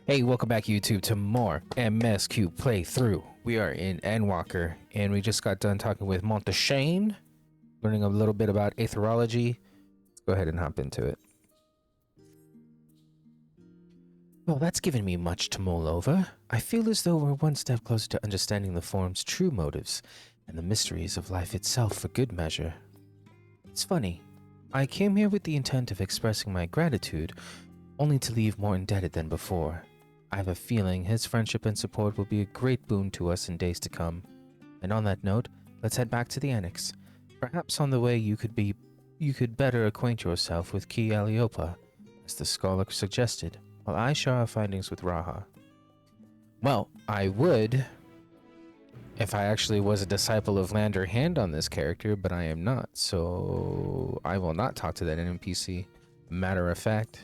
Hey, welcome back YouTube to more MSQ playthrough. We are in Endwalker, and we just got done talking with Monteshane, learning a little bit about aetherology. Let's go ahead and hop into it. Well, that's given me much to mull over. I feel as though we're one step closer to understanding the form's true motives and the mysteries of life itself for good measure. It's funny. I came here with the intent of expressing my gratitude, only to leave more indebted than before. I have a feeling his friendship and support will be a great boon to us in days to come. And on that note, let's head back to the annex. Perhaps on the way you could better acquaint yourself with Key Aliopa, as the scholar suggested, while I share our findings with Raha. Well, I would if I actually was a disciple of Lander Hand on this character, but I am not, so I will not talk to that NPC. Matter of fact.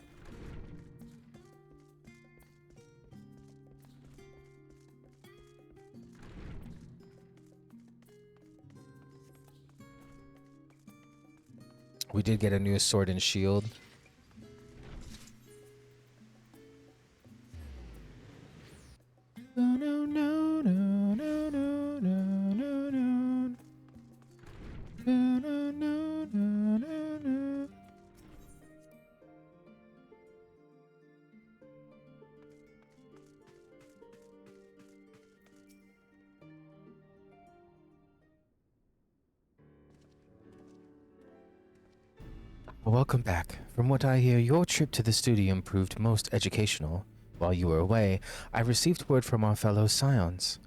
We did get a new sword and shield. Welcome back. From what I hear, your trip to the studio proved most educational. While you were away, I received word from our fellow scions.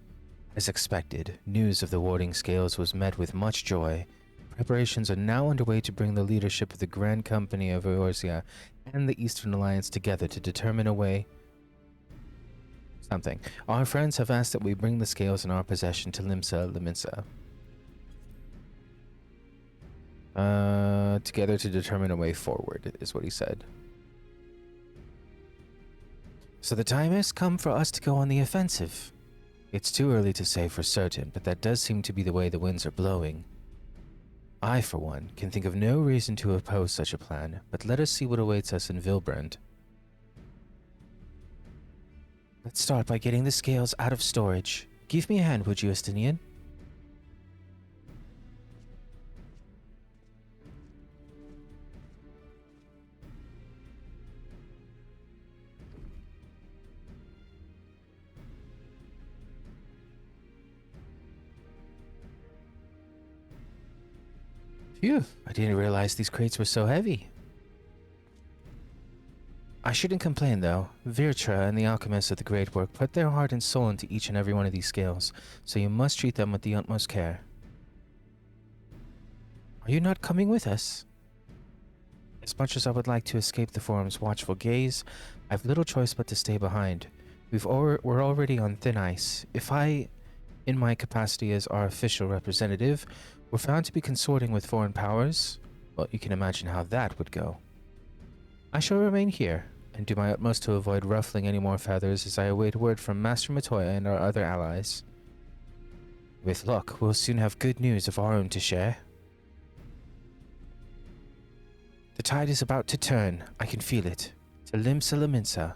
As expected, news of the warding scales was met with much joy. Preparations are now underway to bring the leadership of the Grand Company of Eorzea and the Eastern Alliance together to determine a way. Something. Our friends have asked that we bring the scales in our possession to Limsa Liminsa. Together to determine a way forward, is what he said. So the time has come for us to go on the offensive. It's too early to say for certain, but that does seem to be the way the winds are blowing. I, for one, can think of no reason to oppose such a plan, but let us see what awaits us in Vilbrand. Let's start by getting the scales out of storage. Give me a hand, would you, Estinian? Phew, I didn't realize these crates were so heavy. I shouldn't complain, though. Virtra and the alchemists of the Great Work put their heart and soul into each and every one of these scales, so you must treat them with the utmost care. Are you not coming with us? As much as I would like to escape the forum's watchful gaze, I've little choice but to stay behind. We're already on thin ice. If I, in my capacity as our official representative, were found to be consorting with foreign powers, well, you can imagine how that would go. I shall remain here, and do my utmost to avoid ruffling any more feathers as I await word from Master Matoya and our other allies. With luck, we'll soon have good news of our own to share. The tide is about to turn, I can feel it, to Limsa Liminsa.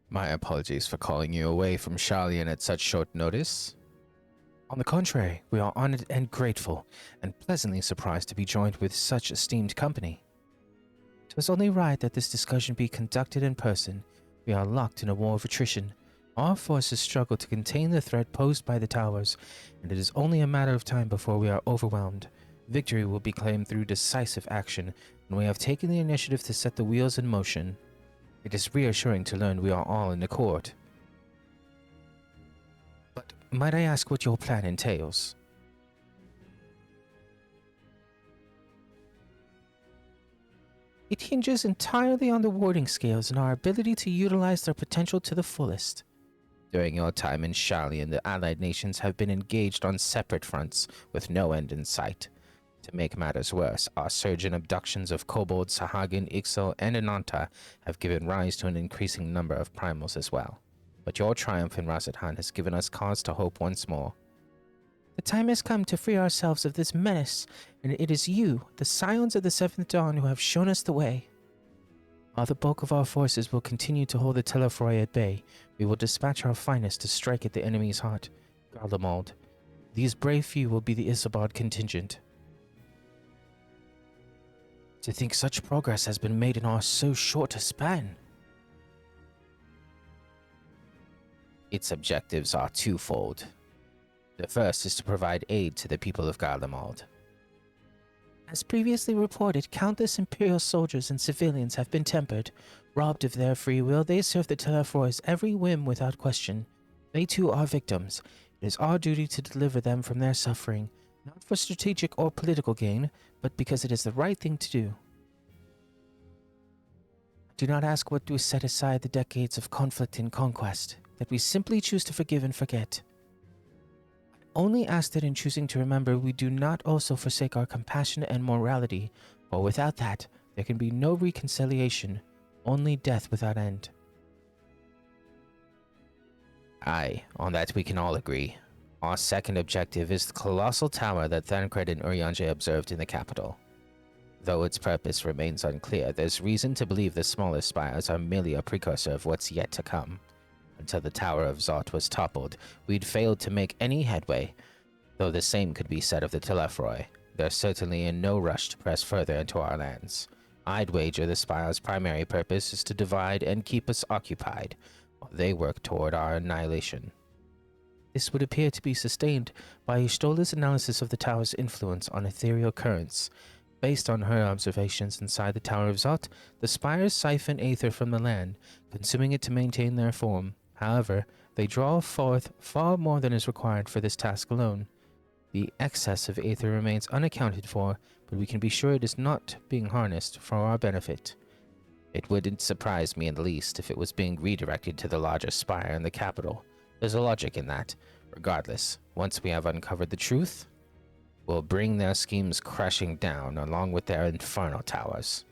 My apologies for calling you away from Shalian at such short notice. On the contrary, we are honored and grateful, and pleasantly surprised to be joined with such esteemed company. 'Twas only right that this discussion be conducted in person. We are locked in a war of attrition. Our forces struggle to contain the threat posed by the towers, and it is only a matter of time before we are overwhelmed. Victory will be claimed through decisive action, and we have taken the initiative to set the wheels in motion. It is reassuring to learn we are all in accord. But might I ask what your plan entails? It hinges entirely on the warding scales and our ability to utilize their potential to the fullest. During your time in Shalian, the allied nations have been engaged on separate fronts with no end in sight. To make matters worse, our surge in abductions of Kobold, Sahagin, Ixo, and Ananta have given rise to an increasing number of primals as well. But your triumph in Razathan has given us cause to hope once more. The time has come to free ourselves of this menace, and it is you, the Scions of the Seventh Dawn, who have shown us the way. While the bulk of our forces will continue to hold the Telefroi at bay, we will dispatch our finest to strike at the enemy's heart, Garlemald. These brave few will be the Isabard contingent. To think such progress has been made in our so short a span. Its objectives are twofold. The first is to provide aid to the people of Garlemald. As previously reported, countless Imperial soldiers and civilians have been tempered. Robbed of their free will, they serve the Telefroi's every whim without question. They too are victims. It is our duty to deliver them from their suffering, not for strategic or political gain, but because it is the right thing to do. Do not ask what to set aside the decades of conflict and conquest, that we simply choose to forgive and forget. Only ask that in choosing to remember, we do not also forsake our compassion and morality, for without that, there can be no reconciliation, only death without end. Aye, on that we can all agree. Our second objective is the colossal tower that Thancred and Urianger observed in the capital. Though its purpose remains unclear, there's reason to believe the smaller spires are merely a precursor of what's yet to come. Until the Tower of Zot was toppled, we'd failed to make any headway, though the same could be said of the Telefroi. They're certainly in no rush to press further into our lands. I'd wager the Spire's primary purpose is to divide and keep us occupied, while they work toward our annihilation. This would appear to be sustained by Ishtola's analysis of the Tower's influence on ethereal currents. Based on her observations inside the Tower of Zot, the Spires siphon aether from the land, consuming it to maintain their form. However, they draw forth far more than is required for this task alone. The excess of aether remains unaccounted for, but we can be sure it is not being harnessed for our benefit. It wouldn't surprise me in the least if it was being redirected to the largest spire in the capital. There's a logic in that. Regardless, once we have uncovered the truth, we'll bring their schemes crashing down along with their infernal towers.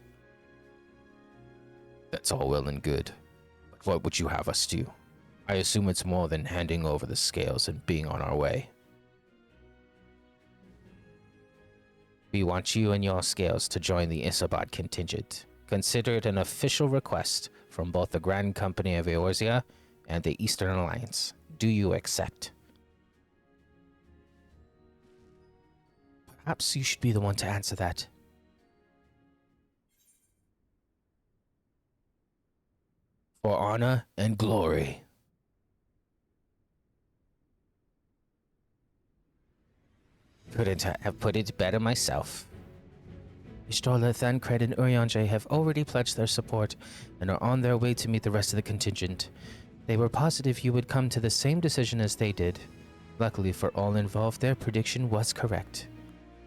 That's all well and good, but what would you have us do? I assume it's more than handing over the scales and being on our way. We want you and your scales to join the Isabard contingent. Consider it an official request from both the Grand Company of Eorzea and the Eastern Alliance. Do you accept? Perhaps you should be the one to answer that. For honor and glory. Couldn't have put it better myself. Ishtola, Thancred, and Urianger have already pledged their support and are on their way to meet the rest of the contingent. They were positive you would come to the same decision as they did. Luckily for all involved, their prediction was correct.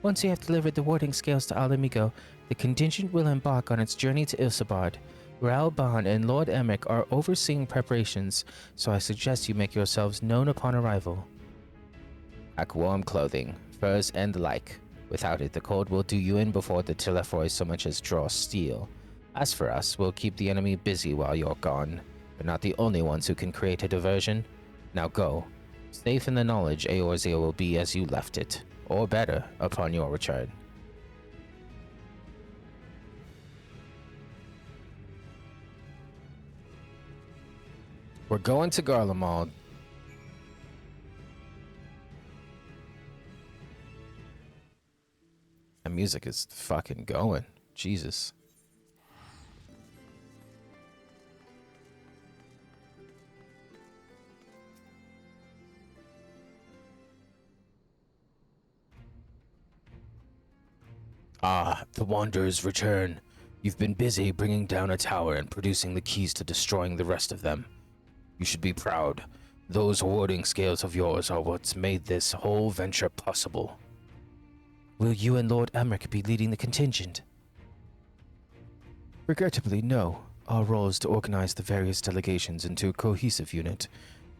Once you have delivered the warding scales to Alamigo, the contingent will embark on its journey to Isabard. Raoul Ban and Lord Emmerich are overseeing preparations, so I suggest you make yourselves known upon arrival. Pack warm clothing, furs and the like. Without it, the cold will do you in before the Telefroi so much as draw steel. As for us, we'll keep the enemy busy while you're gone. We're not the only ones who can create a diversion. Now go. Safe in the knowledge Eorzea will be as you left it, or better, upon your return. We're going to Garlemald. The music is fucking going. Jesus. Ah, the Wanderers return. You've been busy bringing down a tower and producing the keys to destroying the rest of them. You should be proud. Those warding scales of yours are what's made this whole venture possible. Will you and Lord Emmerich be leading the contingent? Regrettably, no. Our role is to organize the various delegations into a cohesive unit.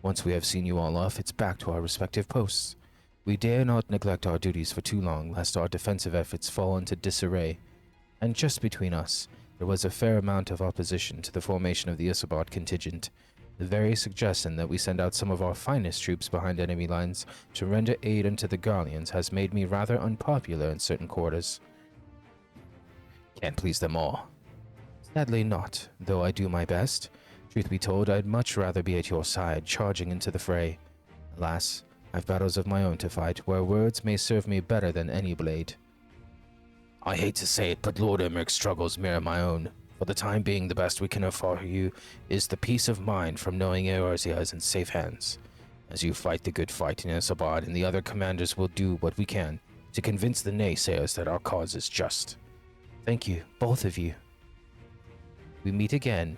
Once we have seen you all off, it's back to our respective posts. We dare not neglect our duties for too long, lest our defensive efforts fall into disarray. And just between us, there was a fair amount of opposition to the formation of the Isabard contingent. The very suggestion that we send out some of our finest troops behind enemy lines to render aid unto the Garleans has made me rather unpopular in certain quarters. Can't please them all. Sadly not, though I do my best. Truth be told, I'd much rather be at your side, charging into the fray. Alas, I've battles of my own to fight, where words may serve me better than any blade. I hate to say it, but Lord Emmerich's struggles mirror my own. For the time being, the best we can offer you is the peace of mind from knowing Eorzea is in safe hands. As you fight the good fight in Isabard, and the other commanders will do what we can to convince the naysayers that our cause is just. Thank you, both of you. We meet again.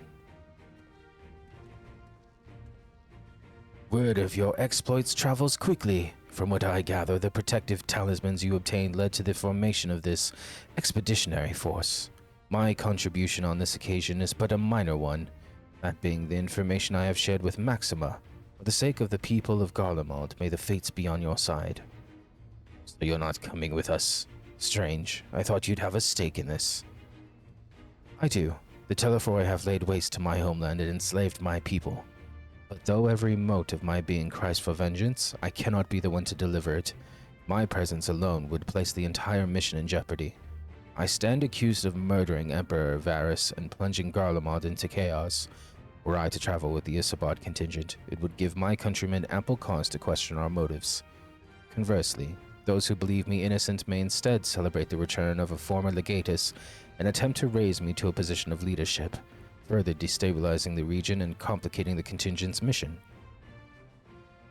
Word of your exploits travels quickly. From what I gather, the protective talismans you obtained led to the formation of this expeditionary force. My contribution on this occasion is but a minor one, that being the information I have shared with Maxima. For the sake of the people of Garlemald, may the fates be on your side. So you're not coming with us? Strange. I thought you'd have a stake in this. I do. The Telefroi have laid waste to my homeland and enslaved my people. But though every mote of my being cries for vengeance, I cannot be the one to deliver it. My presence alone would place the entire mission in jeopardy. I stand accused of murdering Emperor Varus and plunging Garlemald into chaos. Were I to travel with the Isabard contingent, it would give my countrymen ample cause to question our motives. Conversely, those who believe me innocent may instead celebrate the return of a former legatus and attempt to raise me to a position of leadership, further destabilizing the region and complicating the contingent's mission.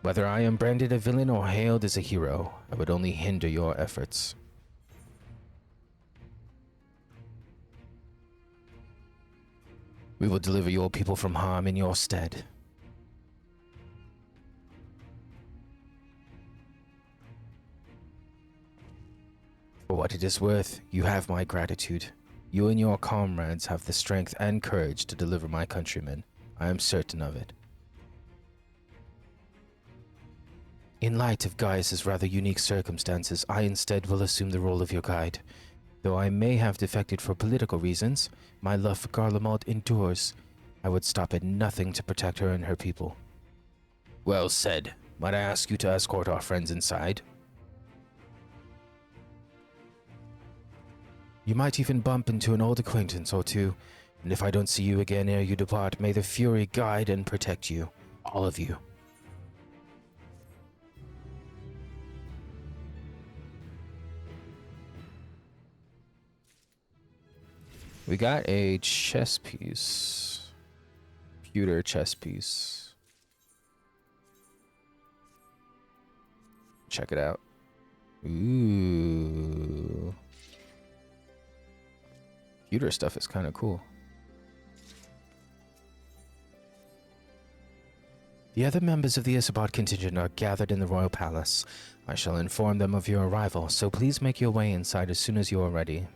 Whether I am branded a villain or hailed as a hero, I would only hinder your efforts. We will deliver your people from harm in your stead. For what it is worth, you have my gratitude. You and your comrades have the strength and courage to deliver my countrymen. I am certain of it. In light of Gaius's rather unique circumstances, I instead will assume the role of your guide. Though I may have defected for political reasons, my love for Garlemald endures. I would stop at nothing to protect her and her people. Well said. Might I ask you to escort our friends inside? You might even bump into an old acquaintance or two, and if I don't see you again ere you depart, may the Fury guide and protect you. All of you. We got a chess piece. Pewter chess piece. Check it out. Ooh. Pewter stuff is kind of cool. The other members of the Isabard contingent are gathered in the royal palace. I shall inform them of your arrival, so please make your way inside as soon as you are ready.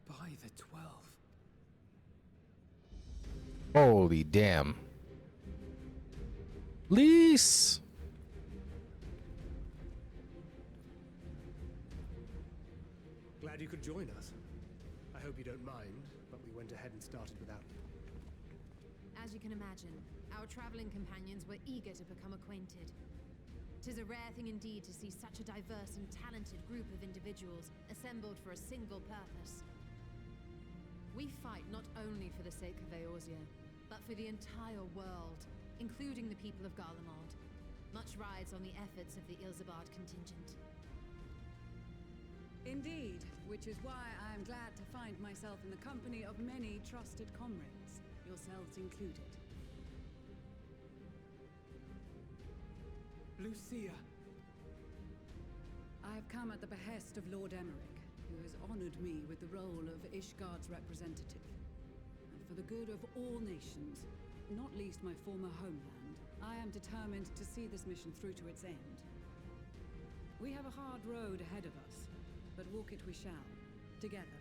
By the 12. Holy damn. Lise! Glad you could join us. I hope you don't mind, but we went ahead and started without me. As you can imagine, our traveling companions were eager to become acquainted. 'Tis a rare thing indeed to see such a diverse and talented group of individuals assembled for a single purpose. We fight not only for the sake of Eorzea, but for the entire world, including the people of Garlemald. Much rides on the efforts of the Ilzabard contingent. Indeed, which is why I am glad to find myself in the company of many trusted comrades, yourselves included. Lucia. I have come at the behest of Lord Emmerich, who has honored me with the role of Ishgard's representative. And for the good of all nations, not least my former homeland, I am determined to see this mission through to its end. We have a hard road ahead of us, but walk it we shall, together.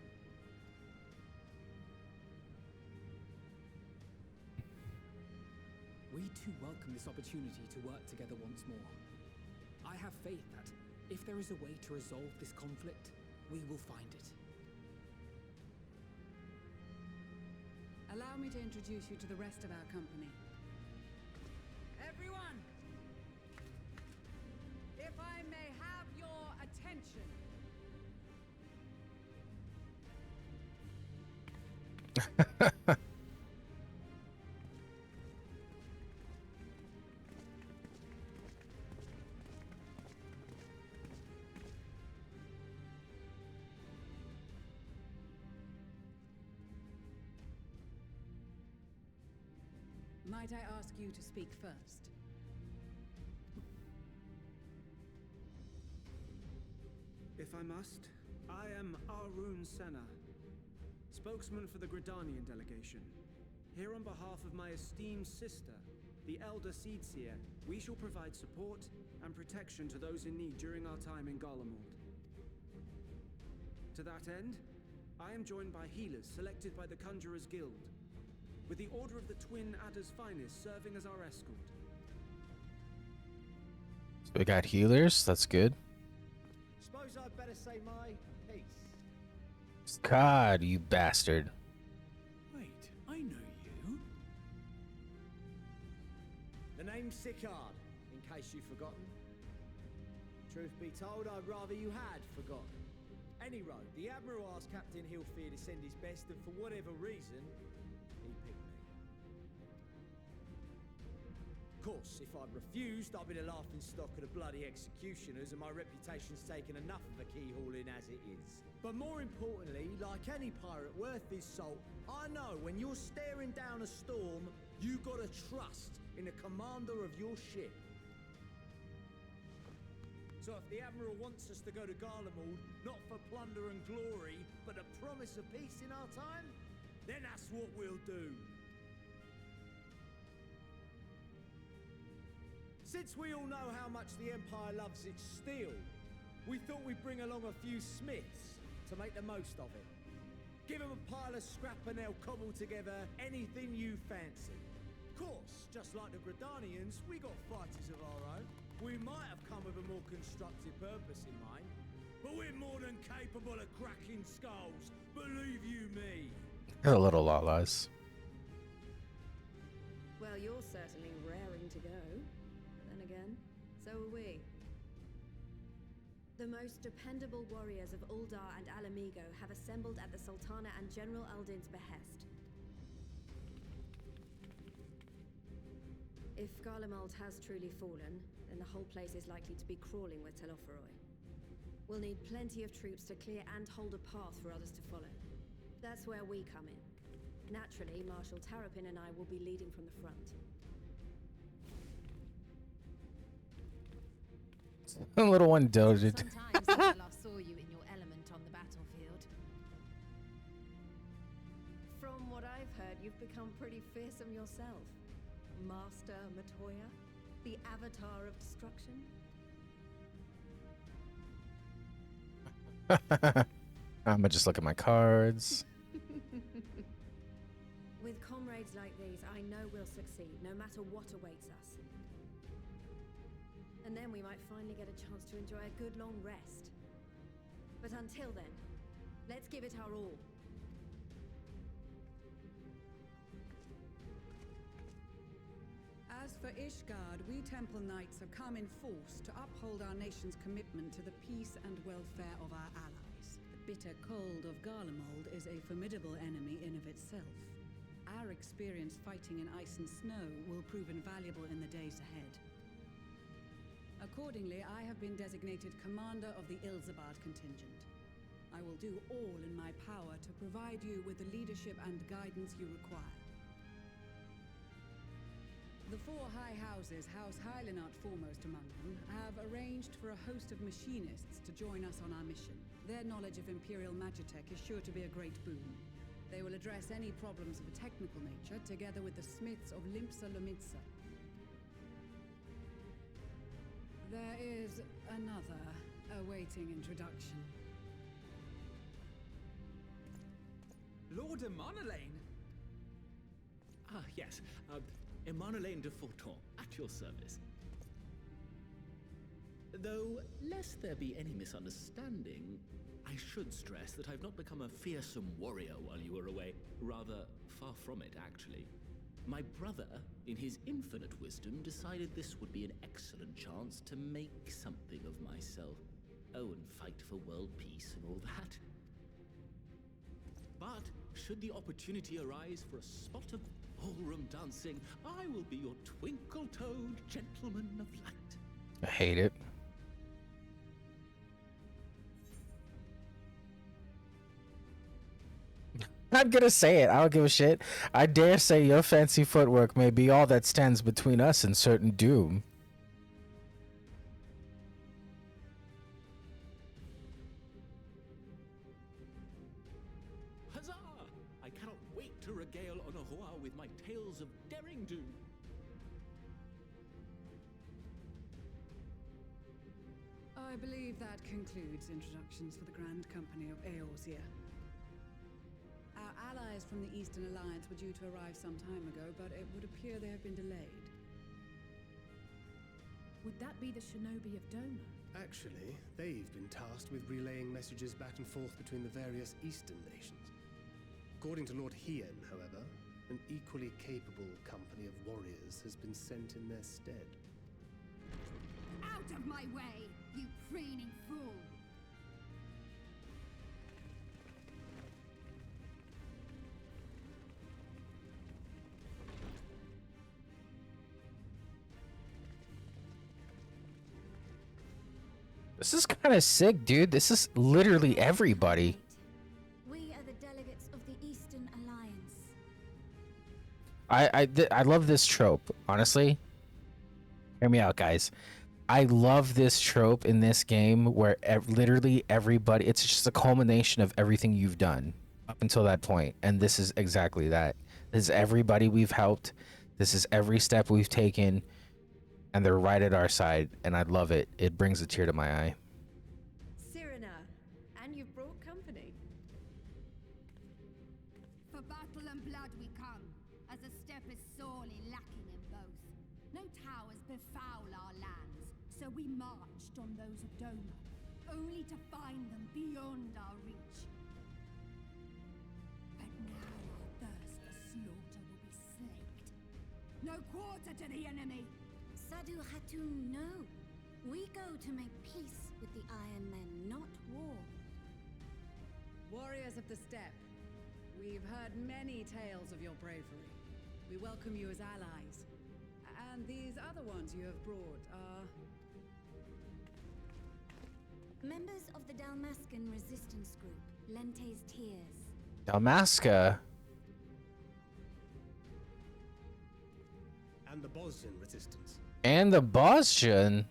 We too welcome this opportunity to work together once more. I have faith that, if there is a way to resolve this conflict, we will find it. Allow me to introduce you to the rest of our company. Everyone! If I may have your attention. Might I ask you to speak first? If I must, I am Arun Senna, spokesman for the Gridanian delegation. Here on behalf of my esteemed sister, the Elder Seedseer, we shall provide support and protection to those in need during our time in Garlemald. To that end, I am joined by healers selected by the Conjurers Guild, with the Order of the Twin Adder's Finest serving as our escort. So we got healers, that's good. Suppose I'd better say my piece. God, you bastard. Wait, I know you. The name's Sicard, in case you've forgotten. Truth be told, I'd rather you had forgotten. Any road, the Admiral asked Captain Hilfier to send his best, and for whatever reason, he picked me. Of course, if I'd refused, I'd be the laughing stock of the bloody executioners, and my reputation's taken enough of a keyhole in as it is. But more importantly, like any pirate worth his salt, I know when you're staring down a storm, you gotta trust in the commander of your ship. So if the Admiral wants us to go to Garlemald, not for plunder and glory, but a promise of peace in our time, then that's what we'll do. Since we all know how much the Empire loves its steel, we thought we'd bring along a few smiths to make the most of it. Give them a pile of scrap and they'll cobble together anything you fancy. Of course, just like the Gridanians, we got fighters of our own. We might have come with a more constructive purpose in mind, but we're more than capable of cracking skulls, believe you me. They're a little lalas. Well, you're certainly raring to go. Then again, so are we. The most dependable warriors of Uldar and Alamigo have assembled at the Sultana and General Aldin's behest. If Garlemald has truly fallen, then the whole place is likely to be crawling with Telophoroi. We'll need plenty of troops to clear and hold a path for others to follow. That's where we come in. Naturally, Marshal Tarapin and I will be leading from the front. A little one doted. Some time since I last saw you in your element on the battlefield. From what I've heard, you've become pretty fearsome yourself. Master Matoya, the avatar of destruction. I'ma just look at my cards. With comrades like these, I know we'll succeed, no matter what awaits us. And then we might finally get a chance to enjoy a good long rest. But until then, let's give it our all. As for Ishgard, we Temple Knights have come in force to uphold our nation's commitment to the peace and welfare of our allies. The bitter cold of Garlemald is a formidable enemy in of itself. Our experience fighting in ice and snow will prove invaluable in the days ahead. Accordingly, I have been designated commander of the Ilzabard contingent. I will do all in my power to provide you with the leadership and guidance you require. The four high houses, House Hylinart foremost among them, have arranged for a host of machinists to join us on our mission. Their knowledge of Imperial Magitech is sure to be a great boon. They will address any problems of a technical nature, together with the smiths of Limpsa Lomitsa. There is another awaiting introduction. Lord Emanolaine! Ah, yes. Emanolaine de Forton, at your service. Though, lest there be any misunderstanding, I should stress that I've not become a fearsome warrior while you were away. Rather, far from it, actually. My brother, in his infinite wisdom, decided this would be an excellent chance to make something of myself. Oh, and fight for world peace and all that. But, should the opportunity arise for a spot of ballroom dancing, I will be your twinkle-toed gentleman of light. I hate it. I'm gonna say it. I don't give a shit. I dare say your fancy footwork may be all that stands between us and certain doom. Huzzah! I cannot wait to regale Honohua with my tales of daring do. I believe that concludes introductions for the Grand Company of Eorzea. Our allies from the Eastern Alliance were due to arrive some time ago, but it would appear they have been delayed. Would that be the shinobi of Doma? Actually, they've been tasked with relaying messages back and forth between the various Eastern nations. According to Lord Hien, however, an equally capable company of warriors has been sent in their stead. Out of my way, you preening fool! This is kind of sick, dude. This is literally everybody. We are the delegates of the Eastern Alliance. I love this trope, honestly. Hear me out, guys. I love this trope in this game where literally everybody, it's just a culmination of everything you've done up until that point. And this is exactly that. This is everybody we've helped. This is every step we've taken. And they're right at our side. And I love it. It brings a tear to my eye. Cyrena, and you've brought company. For battle and blood we come, as a step is sorely lacking in both. No towers befoul our lands, so we marched on those of Doma, only to find them beyond our reach. But now our thirst for slaughter will be slaked. No quarter to the enemy! Sadu Hatun, no. We go to make peace with the Iron Men, not war. Warriors of the Steppe, we've heard many tales of your bravery. We welcome you as allies. And these other ones you have brought are... Members of the Dalmascan resistance group, Lente's Tears. Dalmasca. And the Bosnian resistance. And the Bosnian.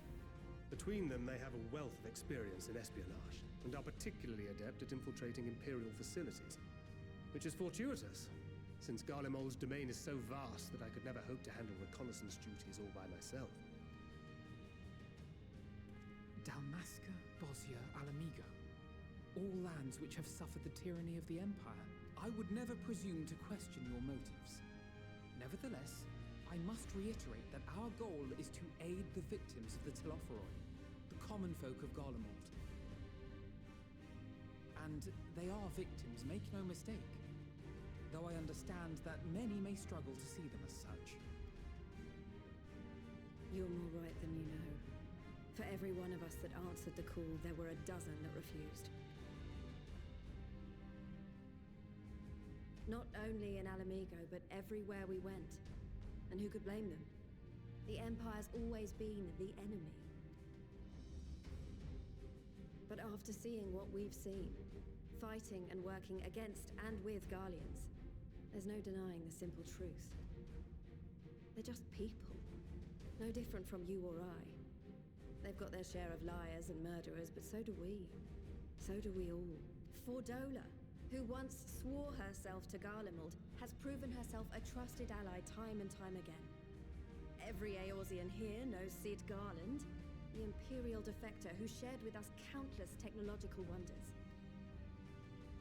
Between them, they have a wealth of experience in espionage, and are particularly adept at infiltrating Imperial facilities. Which is fortuitous, since Garlemald's domain is so vast that I could never hope to handle reconnaissance duties all by myself. Dalmasca, Bosnia, Alamigo. All lands which have suffered the tyranny of the Empire. I would never presume to question your motives. Nevertheless, I must reiterate that our goal is to aid the victims of the Telophoroi, the common folk of Garlemald. And they are victims, make no mistake. Though I understand that many may struggle to see them as such. You're more right than you know. For every one of us that answered the call, there were a dozen that refused. Not only in Alamigo, but everywhere we went. And who could blame them? The Empire's always been the enemy. But after seeing what we've seen, fighting and working against and with Garleans, there's no denying the simple truth. They're just people, no different from you or I. They've got their share of liars and murderers, but so do we. So do we all. Fordola, who once swore herself to Garlemald, has proven herself a trusted ally time and time again. Every Eorzean here knows Cid Garland, the Imperial defector who shared with us countless technological wonders.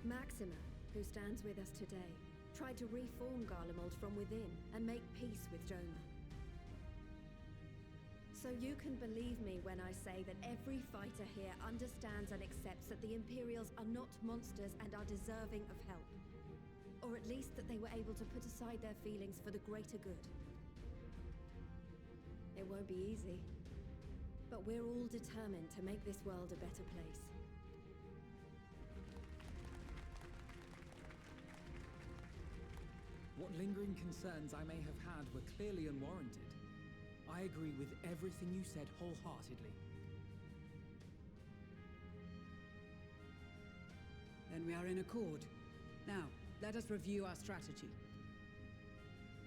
Maxima, who stands with us today, tried to reform Garlemald from within and make peace with Joma. So you can believe me when I say that every fighter here understands and accepts that the Imperials are not monsters and are deserving of help. Or at least that they were able to put aside their feelings for the greater good. It won't be easy, but we're all determined to make this world a better place. What lingering concerns I may have had were clearly unwarranted. I agree with everything you said wholeheartedly. Then we are in accord. Now, let us review our strategy.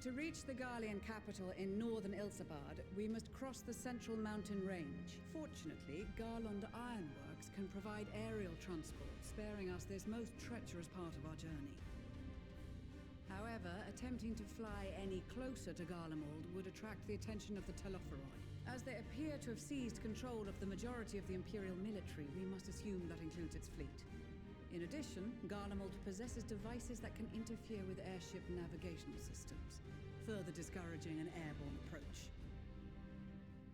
To reach the Garlean capital in northern Ilsabard, we must cross the central mountain range. Fortunately, Garlond Ironworks can provide aerial transport, sparing us this most treacherous part of our journey. However, attempting to fly any closer to Garlemald would attract the attention of the Telophoroi. As they appear to have seized control of the majority of the Imperial military, we must assume that includes its fleet. In addition, Garlemald possesses devices that can interfere with airship navigational systems, further discouraging an airborne approach.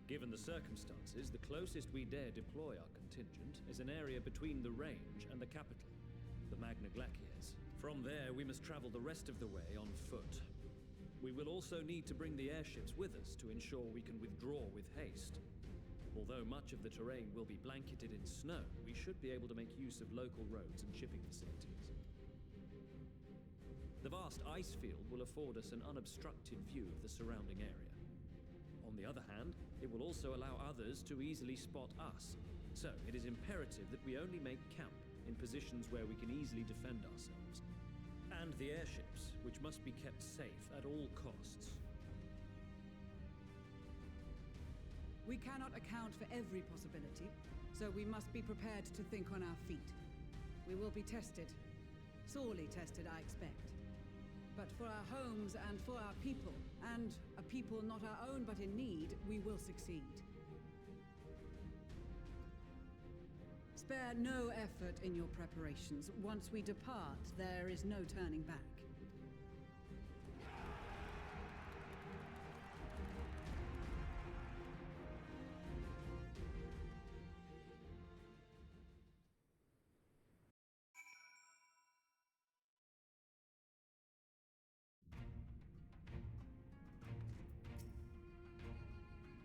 Given the circumstances, the closest we dare deploy our contingent is an area between the range and the capital, the Magna Glaciers. From there, we must travel the rest of the way on foot. We will also need to bring the airships with us to ensure we can withdraw with haste. Although much of the terrain will be blanketed in snow, we should be able to make use of local roads and shipping facilities. The vast ice field will afford us an unobstructed view of the surrounding area. On the other hand, it will also allow others to easily spot us. So, it is imperative that we only make camp in positions where we can easily defend ourselves. And the airships, which must be kept safe at all costs. We cannot account for every possibility, so we must be prepared to think on our feet. We will be tested. Sorely tested, I expect. But for our homes and for our people, and a people not our own but in need, we will succeed. Spare no effort in your preparations. Once we depart, there is no turning back.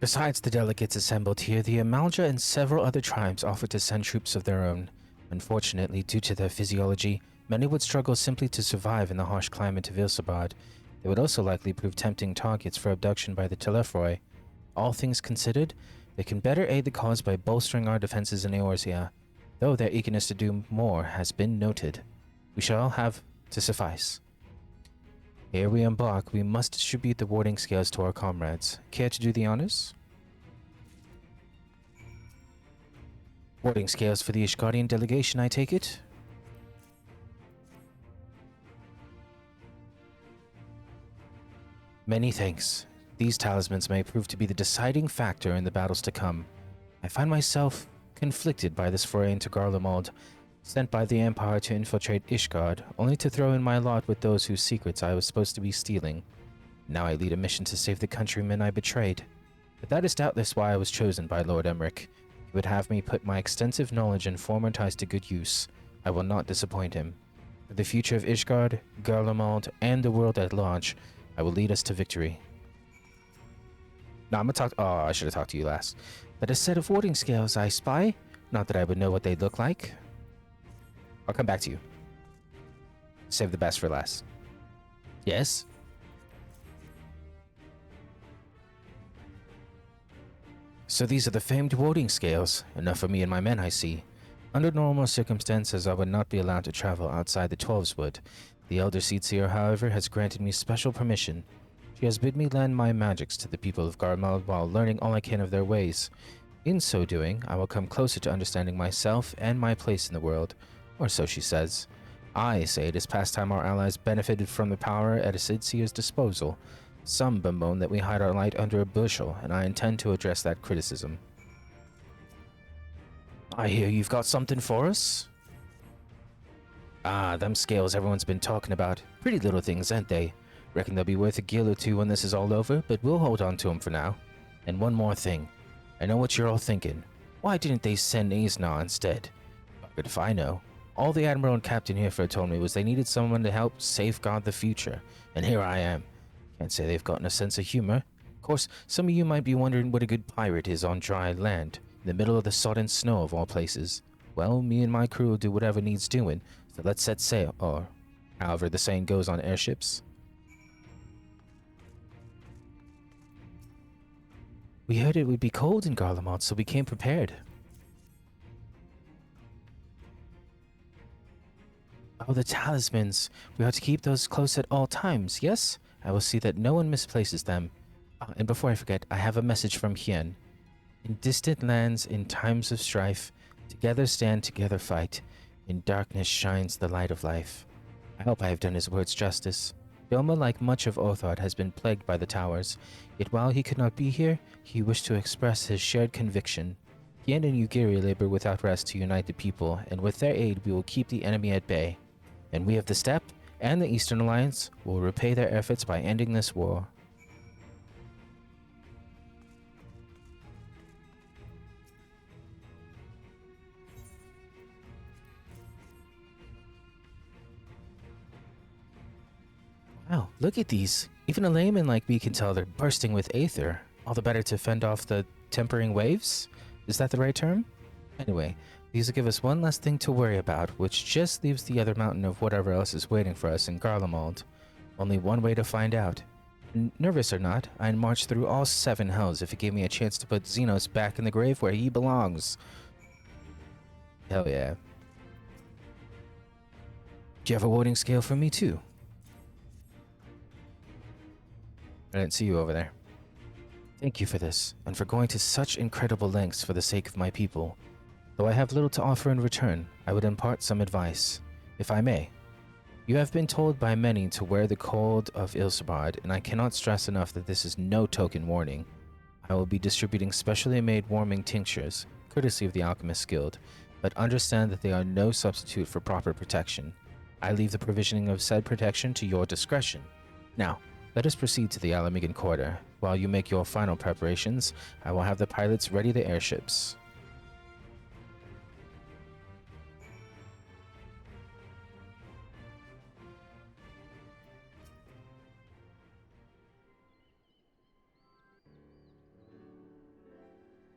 Besides the delegates assembled here, the Amalja and several other tribes offered to send troops of their own. Unfortunately, due to their physiology, many would struggle simply to survive in the harsh climate of Ilsabard. They would also likely prove tempting targets for abduction by the Telophoroi. All things considered, they can better aid the cause by bolstering our defenses in Eorzea, though their eagerness to do more has been noted. We shall have to suffice. Ere we embark, we must distribute the warding scales to our comrades. Care to do the honors? Warding scales for the Ishgardian delegation, I take it? Many thanks. These talismans may prove to be the deciding factor in the battles to come. I find myself conflicted by this foray into Garlemald, sent by the Empire to infiltrate Ishgard, only to throw in my lot with those whose secrets I was supposed to be stealing. Now I lead a mission to save the countrymen I betrayed. But that is doubtless why I was chosen by Lord Emmerich. He would have me put my extensive knowledge and former ties to good use. I will not disappoint him. For the future of Ishgard, Garlemald, and the world at large, I will lead us to victory. Now I'm gonna talk— oh, I should have talked to you last. But a set of warding scales I spy? Not that I would know what they'd look like. I'll come back to you. Save the best for last. Yes? So these are the famed warding scales. Enough for me and my men, I see. Under normal circumstances, I would not be allowed to travel outside the Twelves Wood. The Elder Seer, however, has granted me special permission. She has bid me lend my magics to the people of Garlemald while learning all I can of their ways. In so doing, I will come closer to understanding myself and my place in the world, or so she says. I say it is past time our allies benefited from the power at a Sidseer's disposal. Some bemoan that we hide our light under a bushel, and I intend to address that criticism. I hear you've got something for us? Ah, them scales everyone's been talking about. Pretty little things, ain't they? Reckon they'll be worth a gil or two when this is all over, but we'll hold on to 'em for now. And one more thing. I know what you're all thinking. Why didn't they send Aesna instead? But if I know. All the Admiral and Captain Hereford told me was they needed someone to help safeguard the future. And here I am. Can't say they've gotten a sense of humor. Of course, some of you might be wondering what a good pirate is on dry land, in the middle of the sodden snow of all places. Well, me and my crew will do whatever needs doing, so let's set sail, or however the saying goes on airships. We heard it would be cold in Garlemald, so we came prepared. Oh, the talismans. We are to keep those close at all times, yes? I will see that no one misplaces them. Ah, and before I forget, I have a message from Hien. In distant lands, in times of strife, together stand, together fight. In darkness shines the light of life. I hope I have done his words justice. Doma, like much of Othard, has been plagued by the towers. Yet while he could not be here, he wished to express his shared conviction. Hien and Ugiri labor without rest to unite the people, and with their aid we will keep the enemy at bay. And we of the Steppe and the Eastern Alliance will repay their efforts by ending this war. Wow, look at these. Even a layman like me can tell they're bursting with aether. All the better to fend off the tempering waves? Is that the right term? Anyway, these will give us one less thing to worry about, which just leaves the other mountain of whatever else is waiting for us in Garlemald. Only one way to find out. Nervous or not, I'd march through all 7 hells if it gave me a chance to put Xenos back in the grave where he belongs. Hell yeah. Do you have a warding scale for me too? I didn't see you over there. Thank you for this, and for going to such incredible lengths for the sake of my people. Though I have little to offer in return, I would impart some advice, if I may. You have been told by many to wear the cold of Ilsabard, and I cannot stress enough that this is no token warning. I will be distributing specially made warming tinctures, courtesy of the Alchemist Guild, but understand that they are no substitute for proper protection. I leave the provisioning of said protection to your discretion. Now, let us proceed to the Alamigan Quarter. While you make your final preparations, I will have the pilots ready the airships.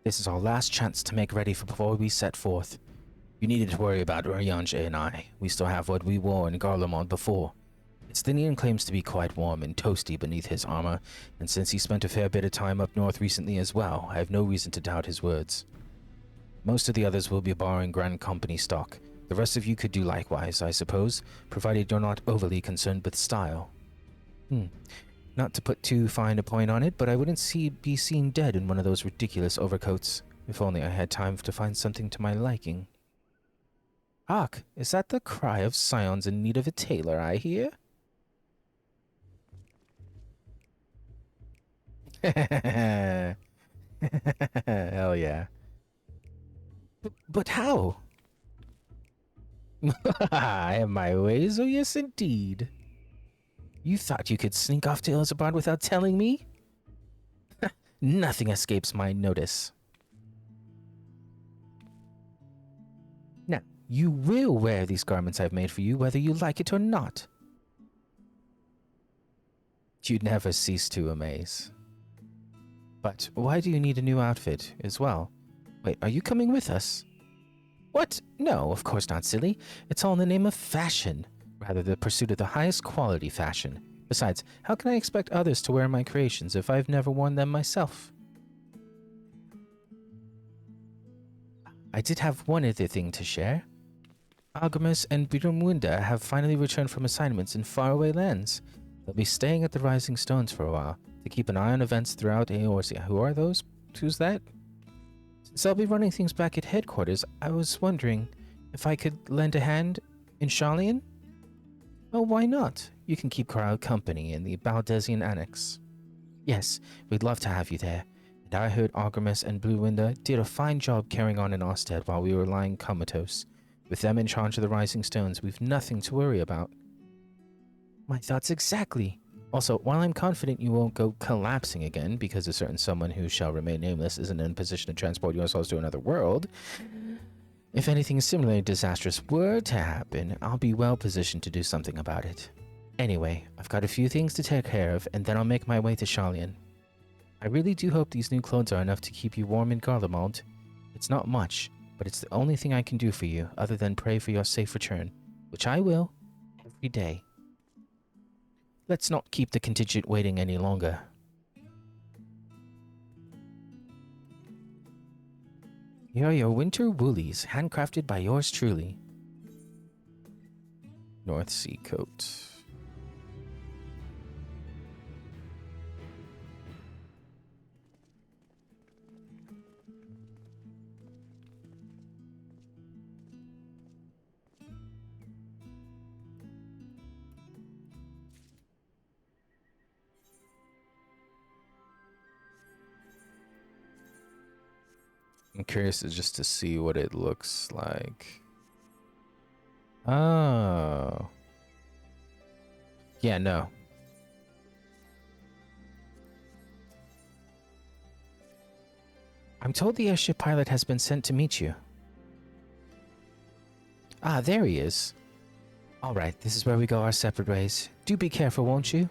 This is our last chance to make ready for before we set forth. You needed to worry about Ryanje and I. We still have what we wore in Garlemald before. Estinian claims to be quite warm and toasty beneath his armor, and since he spent a fair bit of time up north recently as well, I have no reason to doubt his words. Most of the others will be borrowing Grand Company stock. The rest of you could do likewise, I suppose, provided you're not overly concerned with style. Not to put too fine a point on it, but I wouldn't be seen dead in one of those ridiculous overcoats. If only I had time to find something to my liking. Hark, is that the cry of scions in need of a tailor I hear? Hell yeah. But how? I have my ways, oh yes indeed. You thought you could sneak off to Ilsabard without telling me? Nothing escapes my notice. Now, you will wear these garments I've made for you, whether you like it or not. You'd never cease to amaze. But why do you need a new outfit as well? Wait, are you coming with us? What? No, of course not, silly. It's all in the name of fashion. Rather the pursuit of the highest quality fashion. Besides, how can I expect others to wear my creations if I've never worn them myself? I did have one other thing to share. Algemus and Birumwunda have finally returned from assignments in faraway lands. They'll be staying at the Rising Stones for a while to keep an eye on events throughout Eorzea. Who are those? Who's that? Since I'll be running things back at headquarters, I was wondering if I could lend a hand in Sharlayan? Well, why not? You can keep Corral company in the Baldesian Annex. Yes, we'd love to have you there. And I heard Artemis and Blue Window did a fine job carrying on in Ostead while we were lying comatose. With them in charge of the Rising Stones, we've nothing to worry about. My thoughts exactly. Also, while I'm confident you won't go collapsing again because a certain someone who shall remain nameless isn't in a position to transport yourselves to another world, if anything similarly disastrous were to happen, I'll be well positioned to do something about it. Anyway, I've got a few things to take care of, and then I'll make my way to Sharlayan. I really do hope these new clothes are enough to keep you warm in Garlemald. It's not much, but it's the only thing I can do for you, other than pray for your safe return, which I will, every day. Let's not keep the contingent waiting any longer. Here are your winter woolies, handcrafted by yours truly. North Sea coat. I'm curious just to see what it looks like. Oh. Yeah, no. I'm told the airship pilot has been sent to meet you. Ah, there he is. Alright, this is where we go our separate ways. Do be careful, won't you?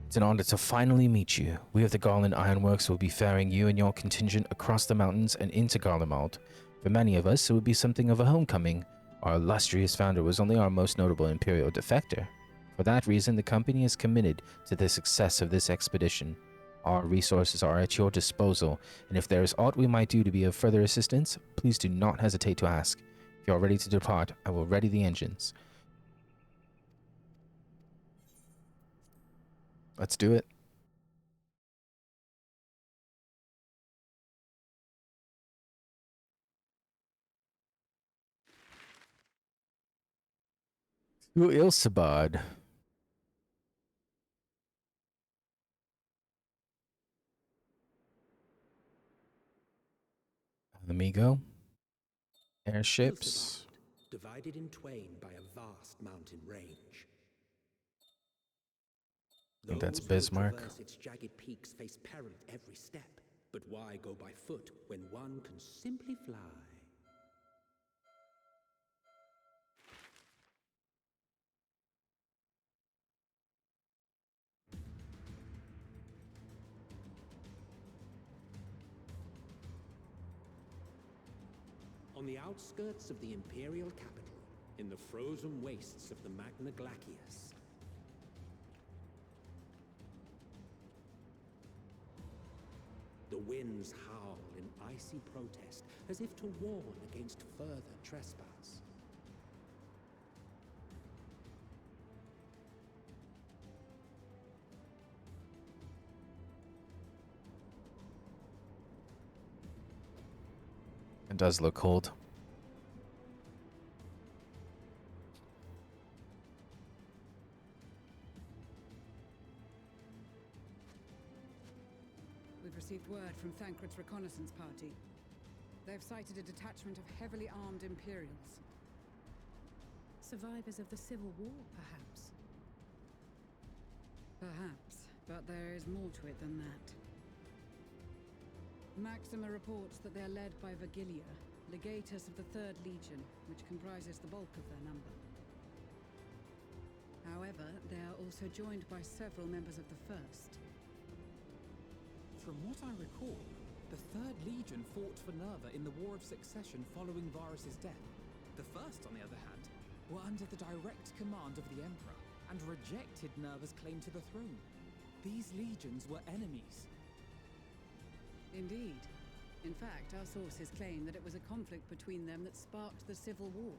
It's an honor to finally meet you. We of the Garland Ironworks will be ferrying you and your contingent across the mountains and into Garlemald. For many of us, it would be something of a homecoming. Our illustrious founder was only our most notable Imperial defector. For that reason, the company is committed to the success of this expedition. Our resources are at your disposal, and if there is aught we might do to be of further assistance, please do not hesitate to ask. If you are ready to depart, I will ready the engines. Let's do it. To Ilsabad. Amigo. Airships. Ilsabad, divided in twain by a vast mountain range. I think that's Those Bismarck. who traverse its jagged peaks face peril at every step. But why go by foot when one can simply fly? On the outskirts of the Imperial capital, in the frozen wastes of the Magna Glacius, the winds howl in icy protest, as if to warn against further trespass. It does look cold. We've received word from Thancred's reconnaissance party. They've sighted a detachment of heavily armed Imperials. Survivors of the Civil War, perhaps? Perhaps, but there is more to it than that. Maxima reports that they're led by Vergilia, legatus of the 3rd Legion, which comprises the bulk of their number. However, they are also joined by several members of the 1st. From what I recall, the 3rd Legion fought for Nerva in the War of Succession following Varus's death. The 1st, on the other hand, were under the direct command of the Emperor and rejected Nerva's claim to the throne. These legions were enemies. Indeed. In fact, our sources claim that it was a conflict between them that sparked the Civil War.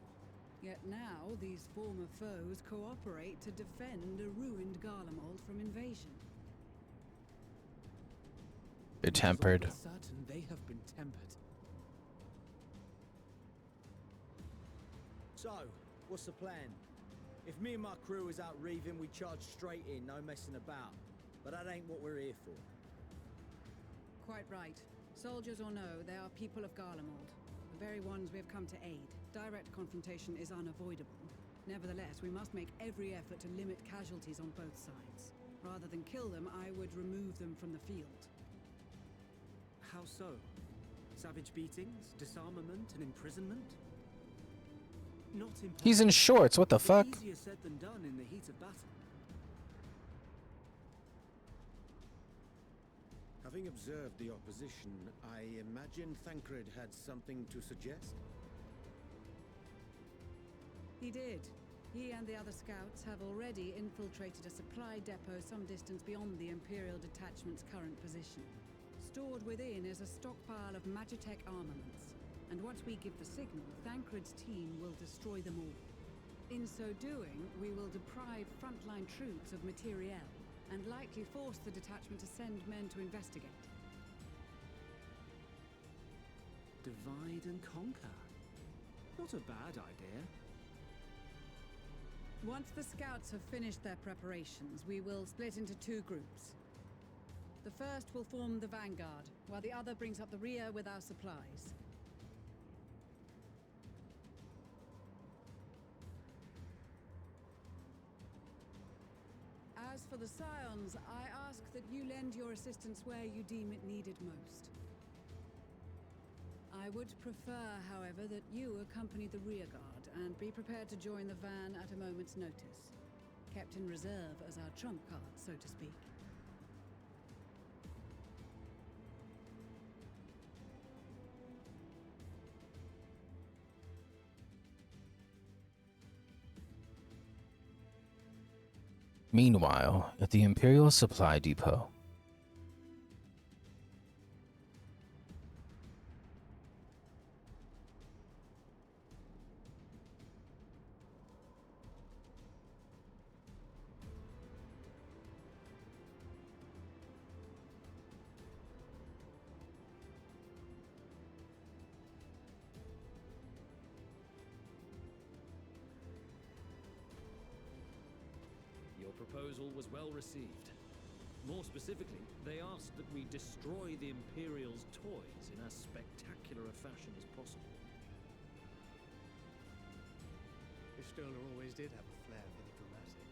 Yet now, these former foes cooperate to defend a ruined Garlemald from invasion. They're tempered. I'm certain they have been tempered. So, what's the plan? If me and my crew is out reaving, we charge straight in, no messing about. But that ain't what we're here for. Quite right. Soldiers or no, they are people of Garlemald. The very ones we have come to aid. Direct confrontation is unavoidable. Nevertheless, we must make every effort to limit casualties on both sides. Rather than kill them, I would remove them from the field. How so? Savage beatings, disarmament, and imprisonment? Not impossible. He's in shorts, what the fuck? Easier said than done in the heat of battle. Having observed the opposition, I imagine Thancred had something to suggest? He did. He and the other scouts have already infiltrated a supply depot some distance beyond the Imperial Detachment's current position. Stored within is a stockpile of Magitech armaments, and once we give the signal, Thancred's team will destroy them all. In so doing, we will deprive frontline troops of materiel, and likely force the detachment to send men to investigate. Divide and conquer. Not a bad idea. Once the scouts have finished their preparations, we will split into two groups. The first will form the vanguard, while the other brings up the rear with our supplies. As for the Scions, I ask that you lend your assistance where you deem it needed most. I would prefer, however, that you accompany the rearguard and be prepared to join the van at a moment's notice. Kept in reserve as our trump card, so to speak. Meanwhile, at the Imperial Supply Depot. Your proposal was well received. More specifically, they asked that we destroy the Imperial's toys in as spectacular a fashion as possible. Ishtola always did have a flair for the dramatic.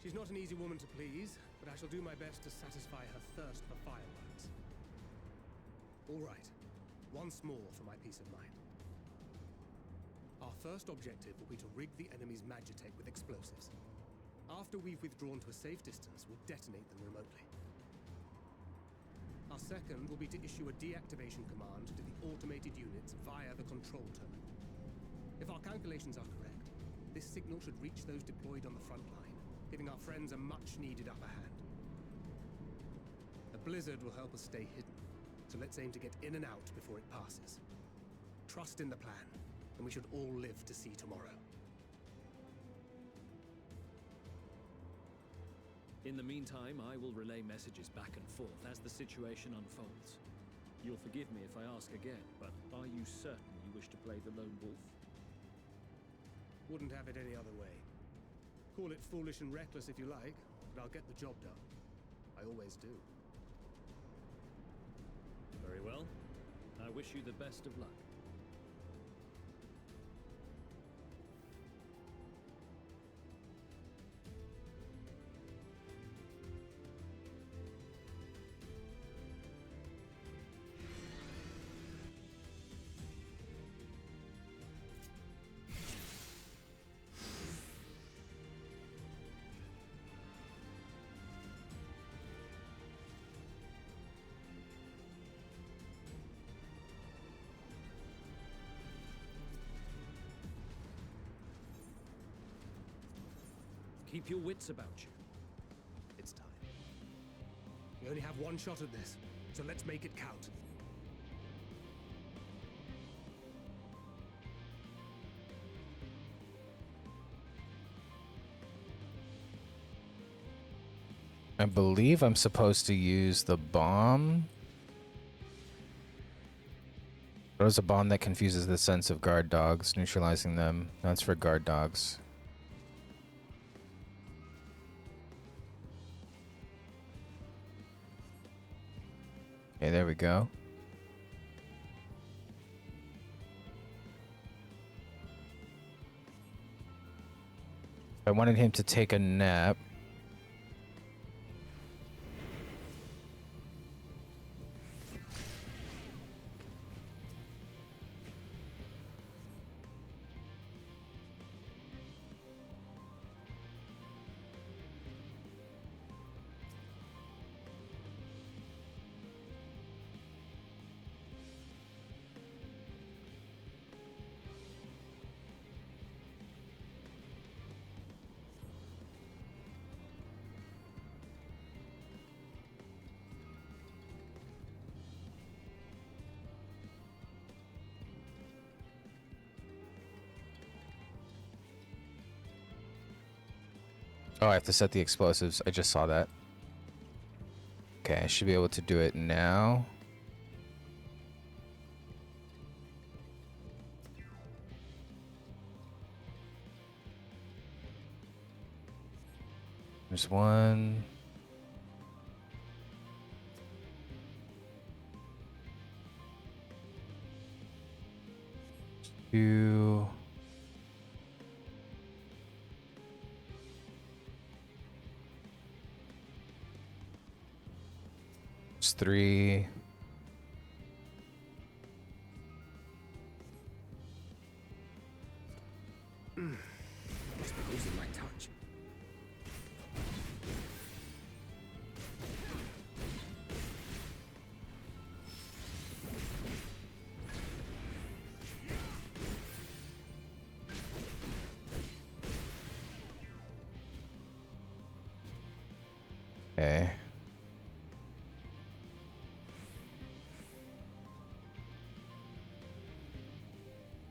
She's not an easy woman to please, but I shall do my best to satisfy her thirst for fireworks. All right, once more for my peace of mind. Our first objective will be to rig the enemy's Magitech with explosives. After we've withdrawn to a safe distance, we'll detonate them remotely. Our second will be to issue a deactivation command to the automated units via the control terminal. If our calculations are correct, this signal should reach those deployed on the front line, giving our friends a much-needed upper hand. A blizzard will help us stay hidden, so let's aim to get in and out before it passes. Trust in the plan, and we should all live to see tomorrow. In the meantime, I will relay messages back and forth as the situation unfolds. You'll forgive me if I ask again, but are you certain you wish to play the lone wolf? Wouldn't have it any other way. Call it foolish and reckless if you like, but I'll get the job done. I always do. Very well. I wish you the best of luck. Keep your wits about you. It's time. The only have one shot at this, so let's make it count. I believe I'm supposed to use the bomb. Throws a bomb that confuses the sense of guard dogs, neutralizing them. That's for guard dogs. Okay, there we go. I wanted him to take a nap. Oh, I have to set the explosives. I just saw that. Okay, I should be able to do it now. There's one. Two. There's three. Must be losing my touch. Okay.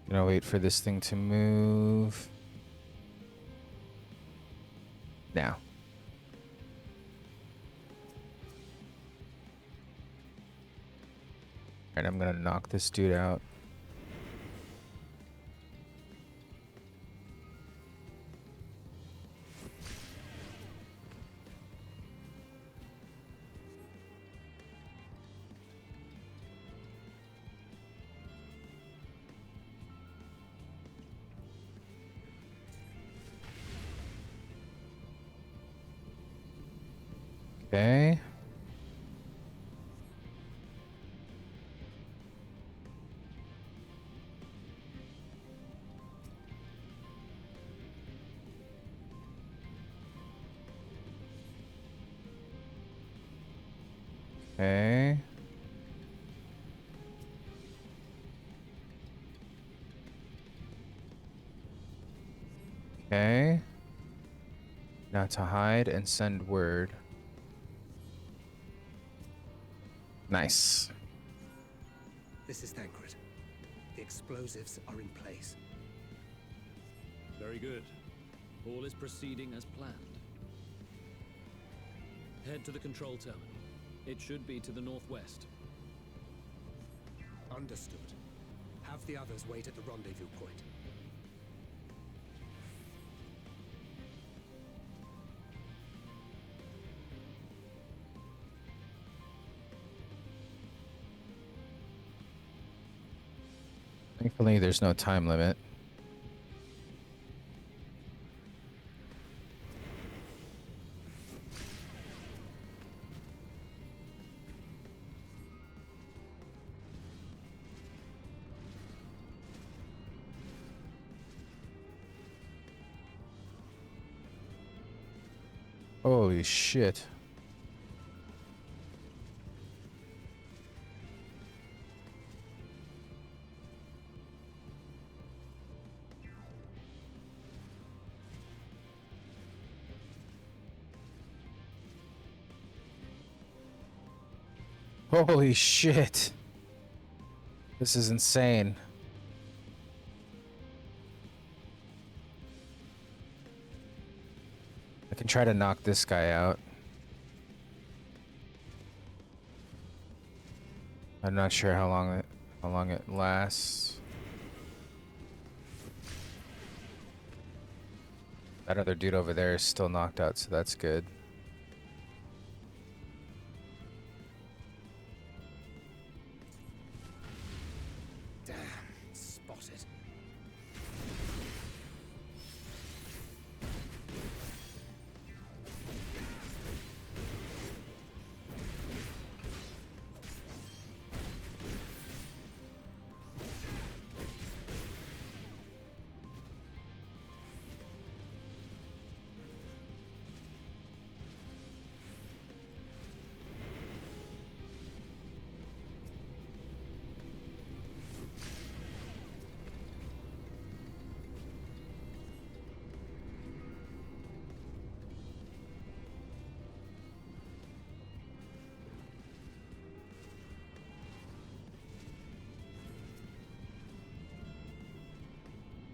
Gonna wait for this thing to move. Now. Alright, I'm gonna knock this dude out. Okay. Okay. Okay. Now to hide and send word. Nice. This is Thancred. The explosives are in place. Very good. All is proceeding as planned. Head to the control terminal. It should be to the northwest. Understood. Have the others wait at the rendezvous point. Thankfully, there's no time limit. Holy shit. Holy shit. This is insane. I can try to knock this guy out. I'm not sure how long it lasts. That other dude over there is still knocked out, so that's good. Damn, spotted.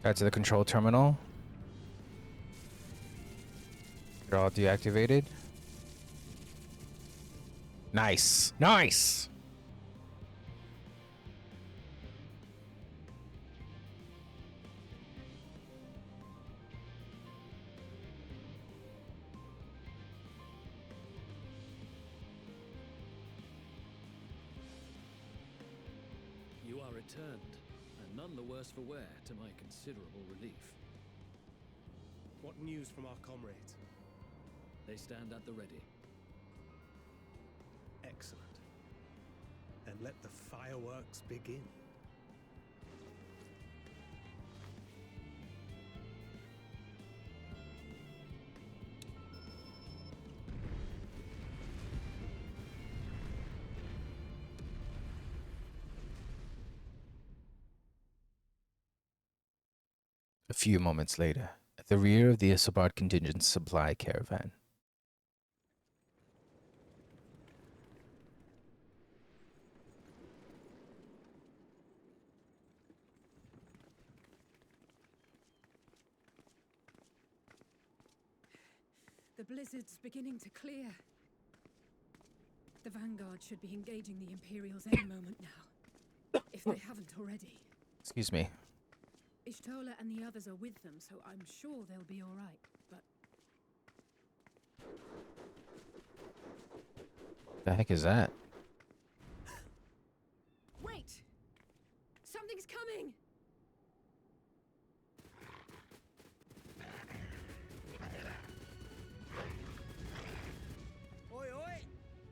Got to the control terminal. They're all deactivated. Nice. Nice. You are returned, and none the worse for wear, to my considerable relief. What news from our comrades? They stand at the ready. Excellent. Then let the fireworks begin. A few moments later, at the rear of the Isobard contingent supply caravan. The blizzard's beginning to clear. The Vanguard should be engaging the Imperials any moment now, if they haven't already. Excuse me. Ishtola and the others are with them, so I'm sure they'll be all right. But The heck is that? wait! Something's coming! Oi, oi!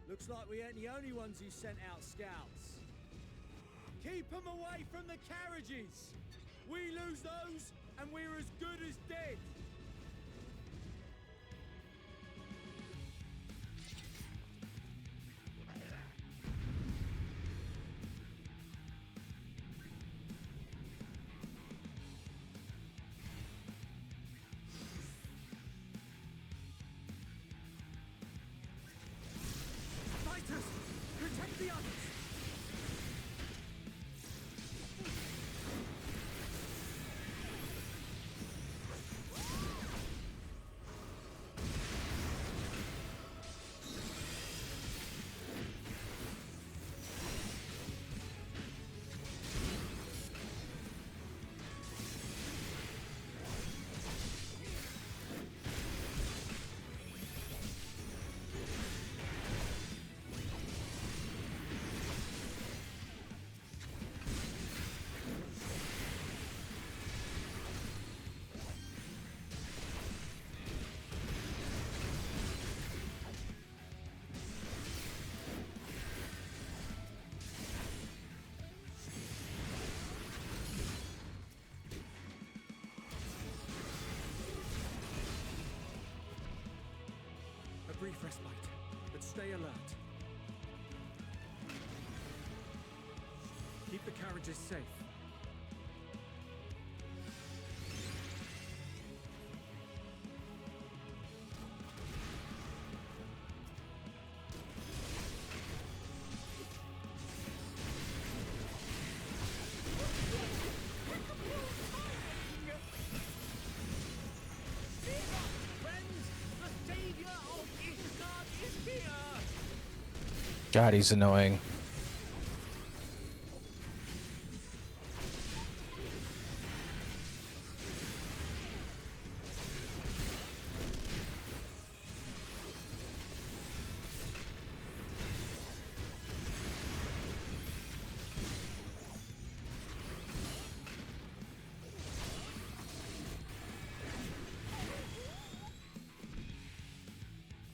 Looks like we ain't the only ones who sent out scouts. Keep them away from the carriages! We lose those, and we're as good as dead! Fighters! Protect the others! A brief respite, but stay alert. Keep the carriages safe. God, he's annoying.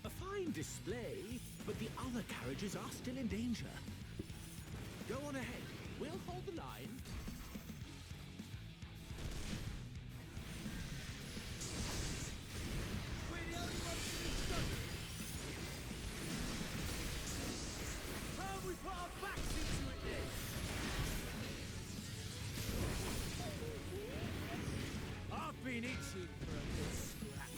A fine display, but the other carriages are still in danger. Go on ahead. We'll hold the line. We're the only ones in this study. How have we put our backs into it then? I've been itching for a good scrap.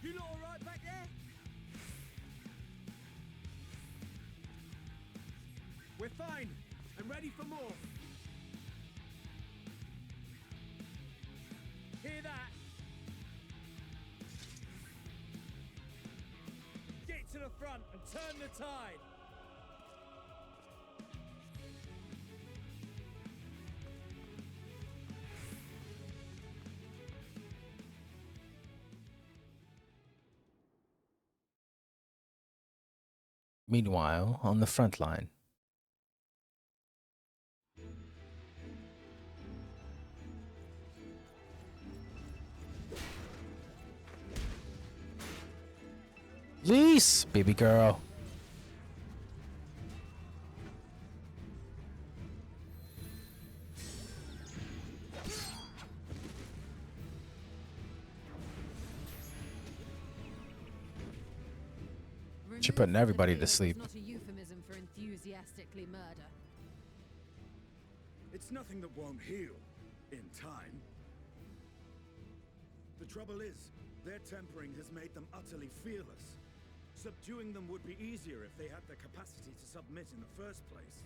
You lot all right back there? We're fine and ready for more. Hear that? Get to the front and turn the tide. Meanwhile, on the front line. Lise, baby girl. She's putting everybody to sleep. Not a euphemism for enthusiastically murder. It's nothing that won't heal in time. The trouble is, their tempering has made them utterly fearless. Subduing them would be easier if they had the capacity to submit in the first place.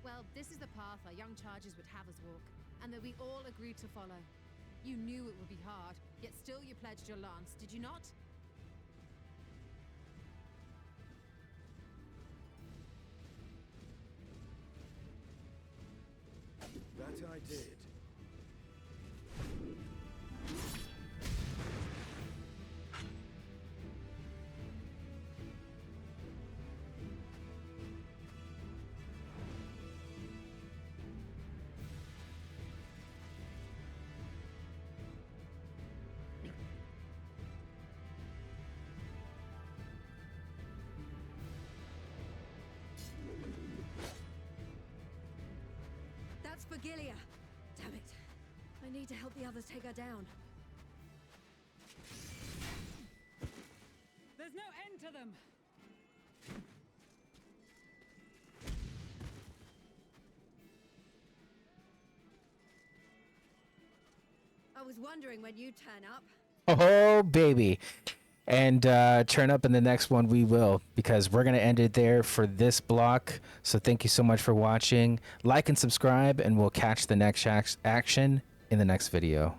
Well, this is the path our young charges would have us walk, and that we all agreed to follow. You knew it would be hard, yet still you pledged your lance, did you not? That I did. That's for Gilia. Damn it. I need to help the others take her down. There's no end to them! was wondering when you'd turn up. Oh, baby. And turn up in the next one, we will, because we're going to end it there for this block. So thank you so much for watching. Like and subscribe, and we'll catch the next action in the next video.